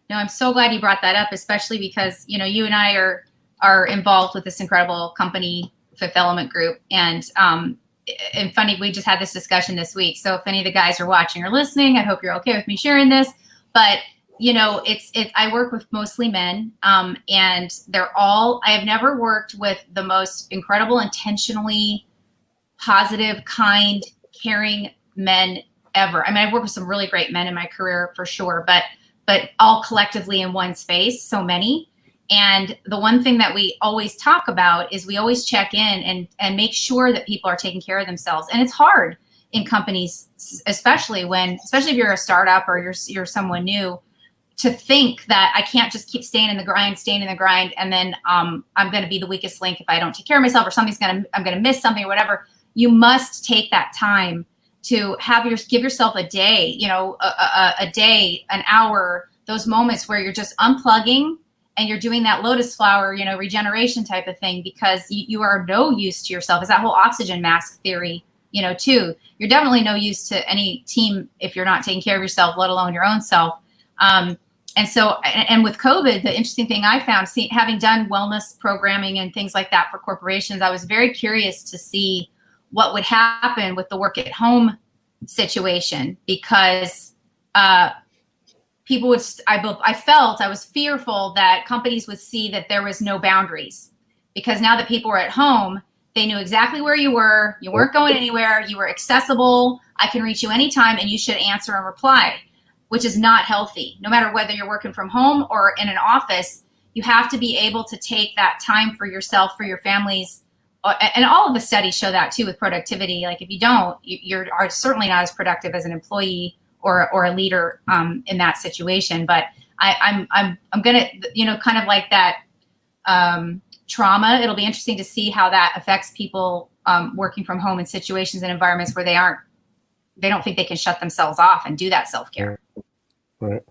No, I'm so glad you brought that up, especially because you and I are involved with this incredible company, Fifth Element Group, and funny, we just had this discussion this week. So if any of the guys are watching or listening, I hope you're okay with me sharing this. But I work with mostly men, and I have never worked with the most incredible, intentionally positive, kind, caring men ever. I mean, I've worked with some really great men in my career for sure, but all collectively in one space, so many. And the one thing that we always talk about is we always check in and make sure that people are taking care of themselves. And it's hard in companies, especially if you're a startup or you're someone new, to think that I can't just keep staying in the grind, and then I'm going to be the weakest link if I don't take care of myself, or I'm going to miss something or whatever. You must take that time to give yourself a day, a day, an hour, those moments where you're just unplugging and you're doing that Lotus Flower, regeneration type of thing, because you are no use to yourself. It's that whole oxygen mask theory, too. You're definitely no use to any team if you're not taking care of yourself, let alone your own self. And with COVID, the interesting thing I found, having done wellness programming and things like that for corporations, I was very curious to see what would happen with the work at home situation, because people would, I was fearful that companies would see that there was no boundaries, because now that people were at home, they knew exactly where you were. You weren't going anywhere. You were accessible. I can reach you anytime, and you should answer and reply, which is not healthy. No matter whether you're working from home or in an office, you have to be able to take that time for yourself, for your families. And all of the studies show that too with productivity. Like if you don't, you're certainly not as productive as an employee or a leader in that situation. But I'm gonna, kind of like that trauma. It'll be interesting to see how that affects people working from home in situations and environments where they don't think they can shut themselves off and do that self-care. Right.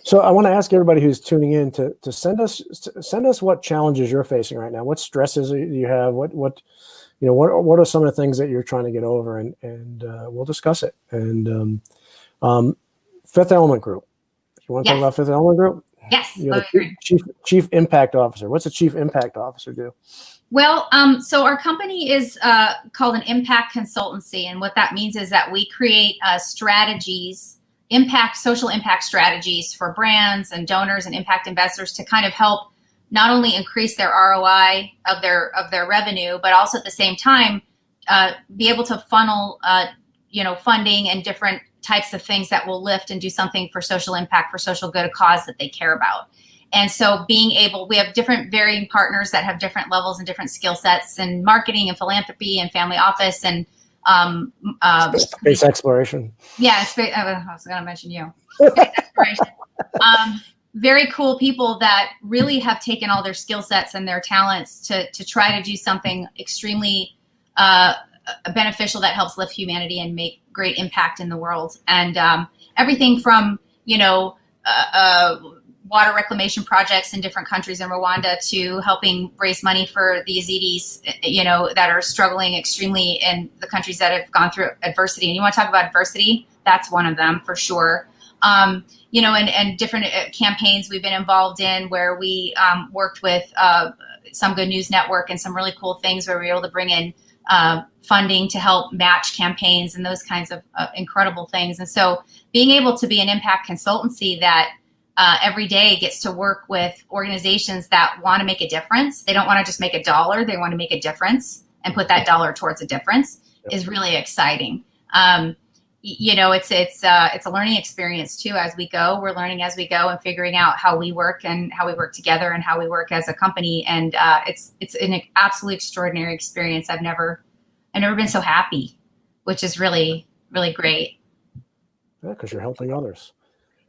So I want to ask everybody who's tuning in to send us what challenges you're facing right now. What stresses do you have? What are some of the things that you're trying to get over, and we'll discuss it. And Fifth Element Group. You want to talk about Fifth Element Group? Yes. You're the chief impact officer. What's a chief impact officer do? Well, so our company is called an impact consultancy, and what that means is that we create strategies. Social impact strategies for brands and donors and impact investors to kind of help not only increase their ROI of their revenue, but also at the same time be able to funnel funding and different types of things that will lift and do something for social impact, for social good, a cause that they care about. And so we have different varying partners that have different levels and different skill sets, and marketing and philanthropy and family office and Space exploration. Yeah, I was going to mention you. Space exploration. Very cool people that really have taken all their skill sets and their talents to try to do something extremely beneficial that helps lift humanity and make great impact in the world. And everything from, water reclamation projects in different countries in Rwanda to helping raise money for the Yazidis, that are struggling extremely in the countries that have gone through adversity. And you want to talk about adversity? That's one of them for sure. And different campaigns we've been involved in where we worked with Some Good News Network and some really cool things where we were able to bring in funding to help match campaigns and those kinds of incredible things. And so being able to be an impact consultancy that every day gets to work with organizations that want to make a difference. They don't want to just make $1. They want to make a difference and put that dollar towards a difference is really exciting. It's a learning experience too. As we go, we're learning as we go and figuring out how we work and how we work together and how we work as a company. And it's an absolutely extraordinary experience. I've never been so happy, which is really, really great. Yeah, because you're helping others.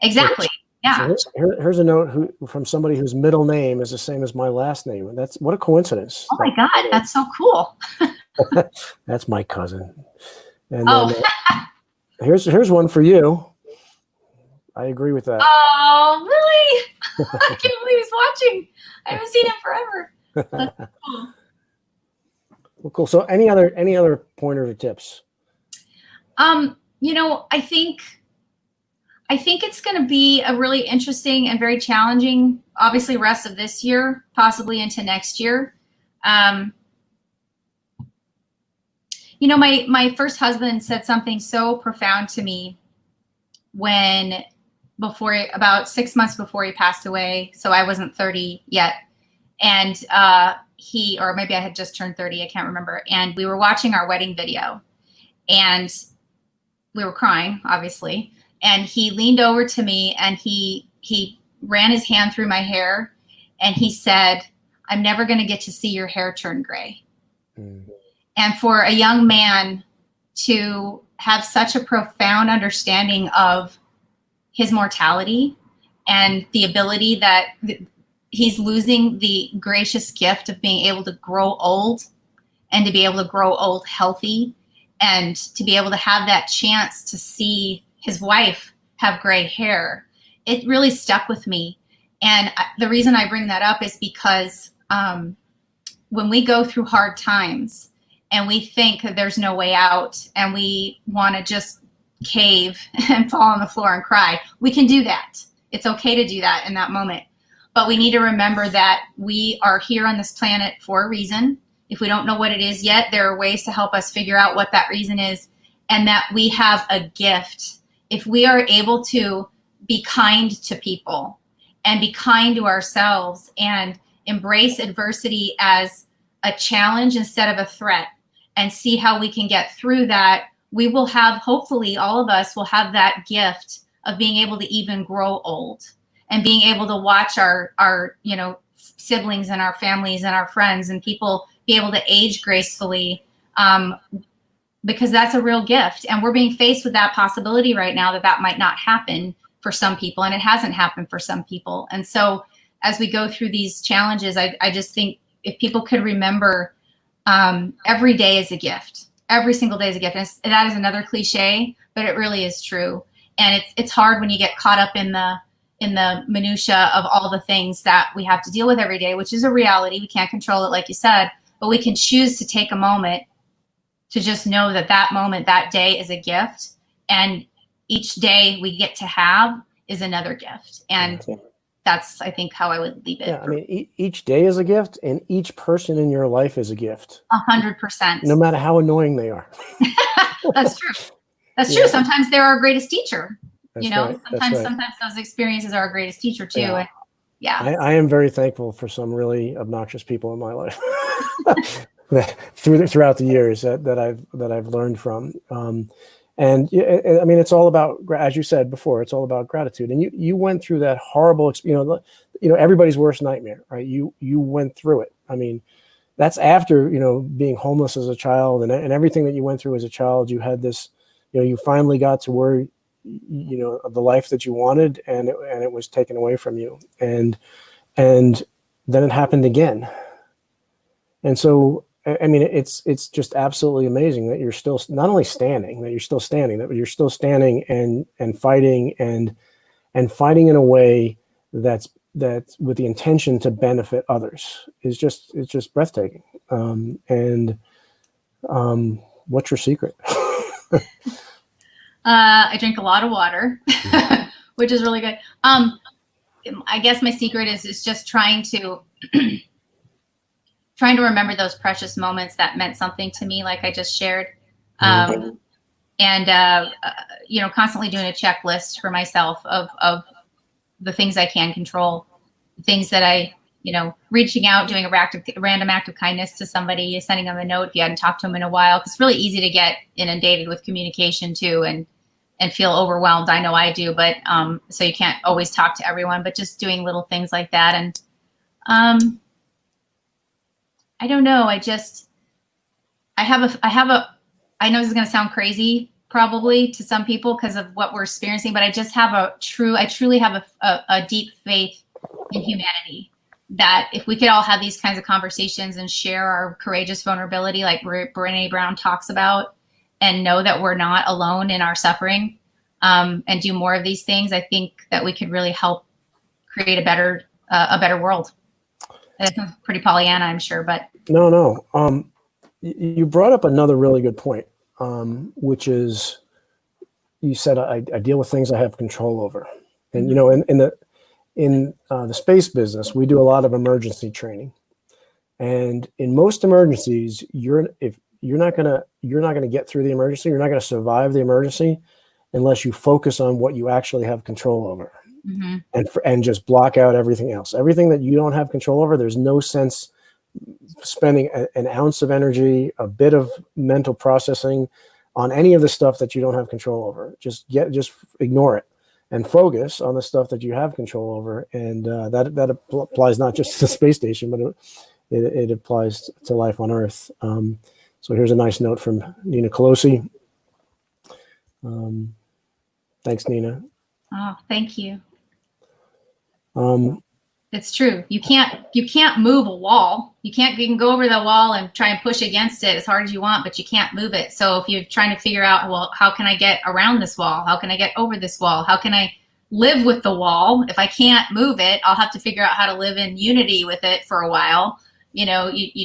Exactly. Yeah. So here's a note from somebody whose middle name is the same as my last name. That's what a coincidence. Oh my God, that's so cool. That's my cousin. And then, here's one for you. I agree with that. Oh, really? I can't believe he's watching. I haven't seen him forever. That's cool. Well, cool. So any other pointers or tips? I think it's going to be a really interesting and very challenging, obviously, rest of this year, possibly into next year. My first husband said something so profound to me about 6 months before he passed away. So I wasn't 30 yet. And or maybe I had just turned 30. I can't remember. And we were watching our wedding video and we were crying, obviously. And he leaned over to me and he ran his hand through my hair and he said, "I'm never going to get to see your hair turn gray." Mm. And for a young man to have such a profound understanding of his mortality and the ability that he's losing the gracious gift of being able to grow old and to be able to grow old healthy and to be able to have that chance to see his wife have gray hair, it really stuck with me. And the reason I bring that up is because when we go through hard times and we think that there's no way out and we want to just cave and fall on the floor and cry, we can do that. It's okay to do that in that moment. But we need to remember that we are here on this planet for a reason. If we don't know what it is yet, there are ways to help us figure out what that reason is, and that we have a gift. If we are able to be kind to people and be kind to ourselves and embrace adversity as a challenge instead of a threat and see how we can get through that, we will have, hopefully all of us will have that gift of being able to even grow old and being able to watch our siblings and our families and our friends and people be able to age gracefully, because that's a real gift. And we're being faced with that possibility right now that might not happen for some people, and it hasn't happened for some people. And so as we go through these challenges, I just think if people could remember every day is a gift. Every single day is a gift. And that is another cliche, but it really is true. And it's hard when you get caught up in the minutia of all the things that we have to deal with every day, which is a reality. We can't control it, like you said, but we can choose to take a moment to just know that moment, that day is a gift. And each day we get to have is another gift. And that's, I think, how I would leave it. Yeah, I mean, each day is a gift, and each person in your life is a gift. 100%. No matter how annoying they are. That's true. That's true. Sometimes they're our greatest teacher. That's right. Sometimes those experiences are our greatest teacher too. Yeah. And yeah. I am very thankful for some really obnoxious people in my life throughout the years that I've learned from. And I mean, it's all about, as you said before, it's all about gratitude. And you went through that horrible, everybody's worst nightmare, right? You went through it. I mean, that's after, being homeless as a child and everything that you went through as a child. You had this, you finally got to where, the life that you wanted, and it was taken away from you. And then it happened again. And so, I mean, it's just absolutely amazing that you're still not only standing, that you're still standing and fighting and fighting in a way that's with the intention to benefit others it's just breathtaking. What's your secret? I drink a lot of water, which is really good. I guess my secret is just trying to remember those precious moments that meant something to me, like I just shared. And constantly doing a checklist for myself of the things I can control, things that I, reaching out, doing a random act of kindness to somebody, sending them a note if you hadn't talked to them in a while. 'Cause it's really easy to get inundated with communication too, and feel overwhelmed. I know I do, but so you can't always talk to everyone, but just doing little things like that. And I don't know. I know this is going to sound crazy probably to some people because of what we're experiencing, but I just have I truly have a deep faith in humanity, that if we could all have these kinds of conversations and share our courageous vulnerability, like Brené Brown talks about, and know that we're not alone in our suffering, and do more of these things, I think that we could really help create a better world. It's pretty Pollyanna, I'm sure, but no. You brought up another really good point, which is, you said I deal with things I have control over, and in the space business, we do a lot of emergency training, and in most emergencies, you're not gonna get through the emergency. You're not gonna survive the emergency unless you focus on what you actually have control over, and just block out everything else. Everything that you don't have control over, there's no sense spending an ounce of energy, a bit of mental processing on any of the stuff that you don't have control over. Just ignore it and focus on the stuff that you have control over. And that applies not just to the space station, but it applies to life on Earth. So here's a nice note from Nina Colosi. Thanks, Nina. Oh, thank you. It's true. You can't move a wall. You can go over the wall and try and push against it as hard as you want, but you can't move it. So if you're trying to figure out, well, how can I get around this wall? How can I get over this wall? How can I live with the wall? If I can't move it, I'll have to figure out how to live in unity with it for a while. You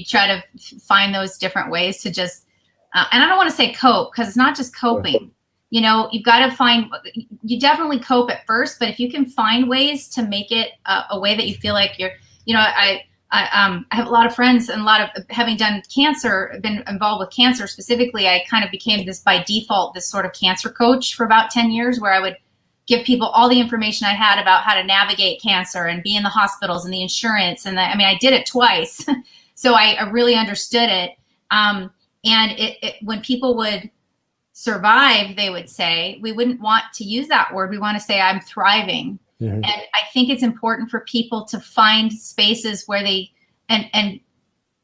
try to find those different ways to just, and I don't want to say cope, because it's not just coping. You've got to you definitely cope at first, but if you can find ways to make it a way that you feel like you're, I have a lot of friends, and having done cancer, been involved with cancer specifically, I kind of became by default, this sort of cancer coach for about 10 years, where I would give people all the information I had about how to navigate cancer and be in the hospitals and the insurance. And I did it twice. So I really understood it. And when people would survive, they would say, we wouldn't want to use that word. We want to say, I'm thriving. Mm-hmm. And I think it's important for people to find spaces where they, and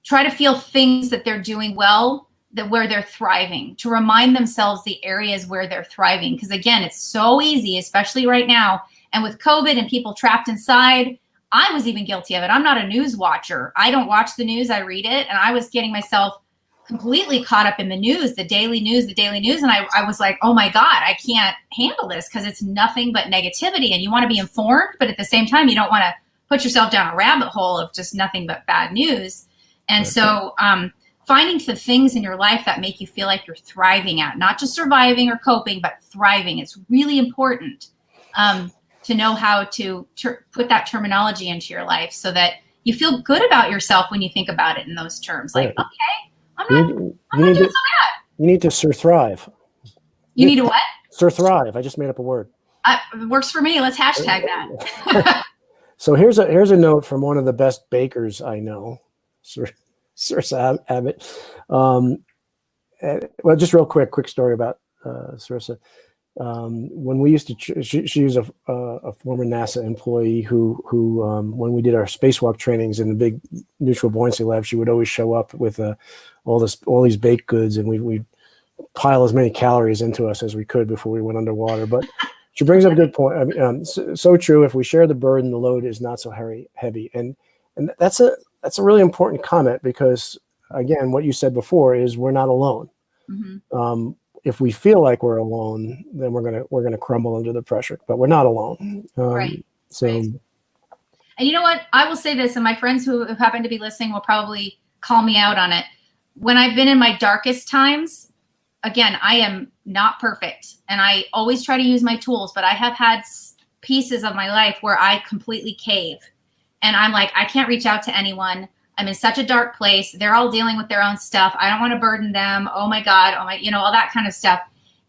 try to feel things that they're doing well, where they're thriving, to remind themselves the areas where they're thriving. Because again, it's so easy, especially right now. And with COVID and people trapped inside, I was even guilty of it. I'm not a news watcher. I don't watch the news, I read it. And I was getting myself completely caught up in the news, the daily news. And I was like, oh my God, I can't handle this, because it's nothing but negativity. And you want to be informed, but at the same time, you don't want to put yourself down a rabbit hole of just nothing but bad news. And so finding the things in your life that make you feel like you're thriving at, not just surviving or coping, but thriving. It's really important to know how to put that terminology into your life so that you feel good about yourself when you think about it in those terms. Like, okay, I'm not doing so bad. You need to thrive. You need to what? Thrive. I just made up a word. It works for me. Let's hashtag that. So here's a note from one of the best bakers I know, Sir Abbott. Well, just quick story about Sarissa. when we used to, she was a former NASA employee who when we did our spacewalk trainings in the big neutral buoyancy lab, she would always show up with all these baked goods, and we'd pile as many calories into us as we could before we went underwater. But she brings up a good point. I mean, so true. If we share the burden, the load is not so heavy, and that's a really important comment, because again, what you said before is we're not alone. Mm-hmm. If we feel like we're alone, then we're gonna crumble under the pressure, but we're not alone. Right. So, right. And you know what? I will say this, and my friends who happen to be listening will probably call me out on it. When I've been in my darkest times, again, I am not perfect, and I always try to use my tools, but I have had pieces of my life where I completely cave, and I'm like, I can't reach out to anyone. I'm in such a dark place. They're all dealing with their own stuff. I don't want to burden them. Oh my God. Oh my, all that kind of stuff.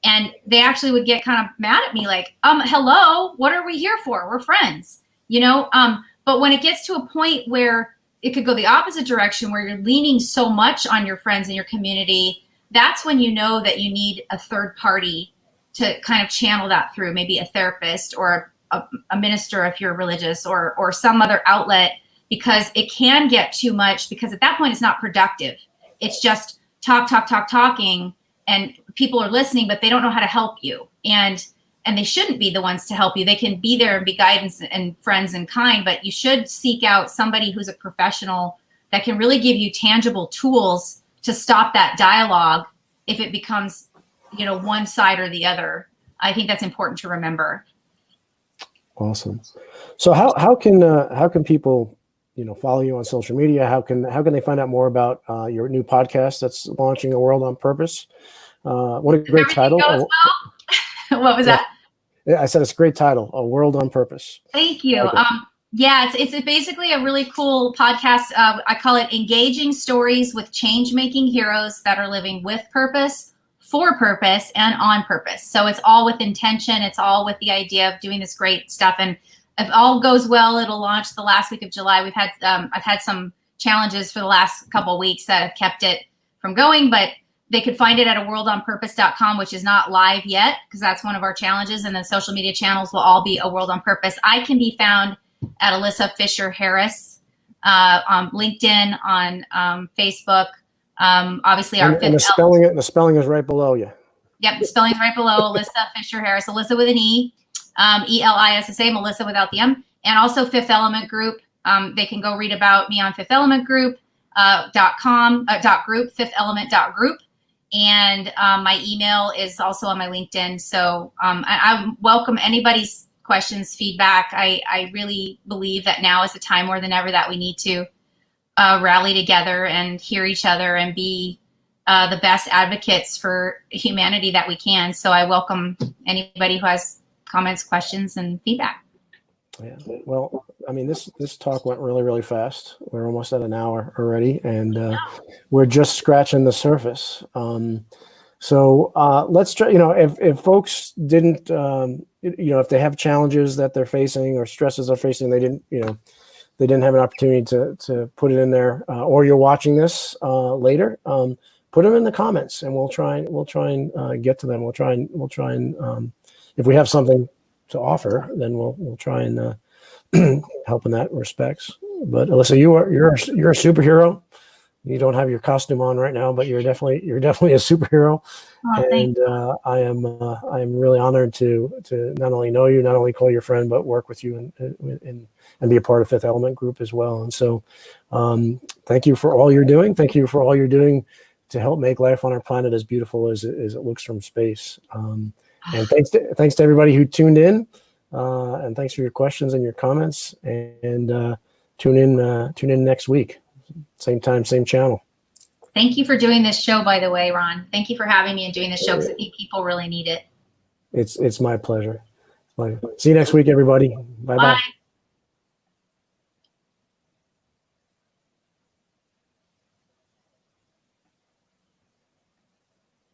And they actually would get kind of mad at me, like, hello, what are we here for? We're friends, but when it gets to a point where it could go the opposite direction, where you're leaning so much on your friends and your community, that's when you know that you need a third party to kind of channel that through, maybe a therapist or a minister if you're religious, or some other outlet, because it can get too much, because at that point it's not productive. It's just talking, and people are listening, but they don't know how to help you. And they shouldn't be the ones to help you. They can be there and be guidance and friends and kind, but you should seek out somebody who's a professional that can really give you tangible tools to stop that dialogue if it becomes, one side or the other. I think that's important to remember. Awesome. So how can people follow you on social media? How can they find out more about your new podcast that's launching, A World on Purpose? What a great title. Goes well. What was that? Yeah, I said it's a great title, A World on Purpose. Thank you. It's basically a really cool podcast. I call it Engaging Stories with Change-Making Heroes that are living with purpose, for purpose, and on purpose. So it's all with intention. It's all with the idea of doing this great stuff. And if all goes well, it'll launch the last week of July. I've had some challenges for the last couple of weeks that have kept it from going, but they could find it at aworldonpurpose.com, which is not live yet, because that's one of our challenges. And the social media channels will all be A World on Purpose. I can be found at Alyssa Fisher-Harris on LinkedIn, on Facebook. Obviously, the spelling is right below you. Yep, the spelling is right below Alyssa Fisher-Harris. Alyssa with an E. ELISSA, Melissa without the M, and also Fifth Element Group. They can go read about me on fifthelementgroup.com, .group, fithelement.group. And my email is also on my LinkedIn. So I welcome anybody's questions, feedback. I really believe that now is the time more than ever that we need to rally together and hear each other and be the best advocates for humanity that we can. So I welcome anybody who has comments, questions, and feedback. Yeah. Well, I mean, this talk went really, really fast. We're almost at an hour already, and we're just scratching the surface. So let's try. If folks didn't, if they have challenges that they're facing or stresses they're facing, they didn't have an opportunity to put it in there, or you're watching this later. Put them in the comments, and we'll try and get to them. We'll try and if we have something to offer, then we'll try and help in that respects. But Alyssa, you're a superhero. You don't have your costume on right now, but you're definitely a superhero. Oh, and I am really honored to not only know you, not only call you a friend, but work with you and be a part of Fifth Element Group as well. And so, thank you for all you're doing. Thank you for all you're doing to help make life on our planet as beautiful as it looks from space. And thanks to everybody who tuned in, and thanks for your questions and your comments. And tune in next week, same time, same channel. Thank you for doing this show, by the way, Ron. Thank you for having me and doing this show, because I think people really need it. It's my pleasure. See you next week, everybody. Bye-bye. Bye.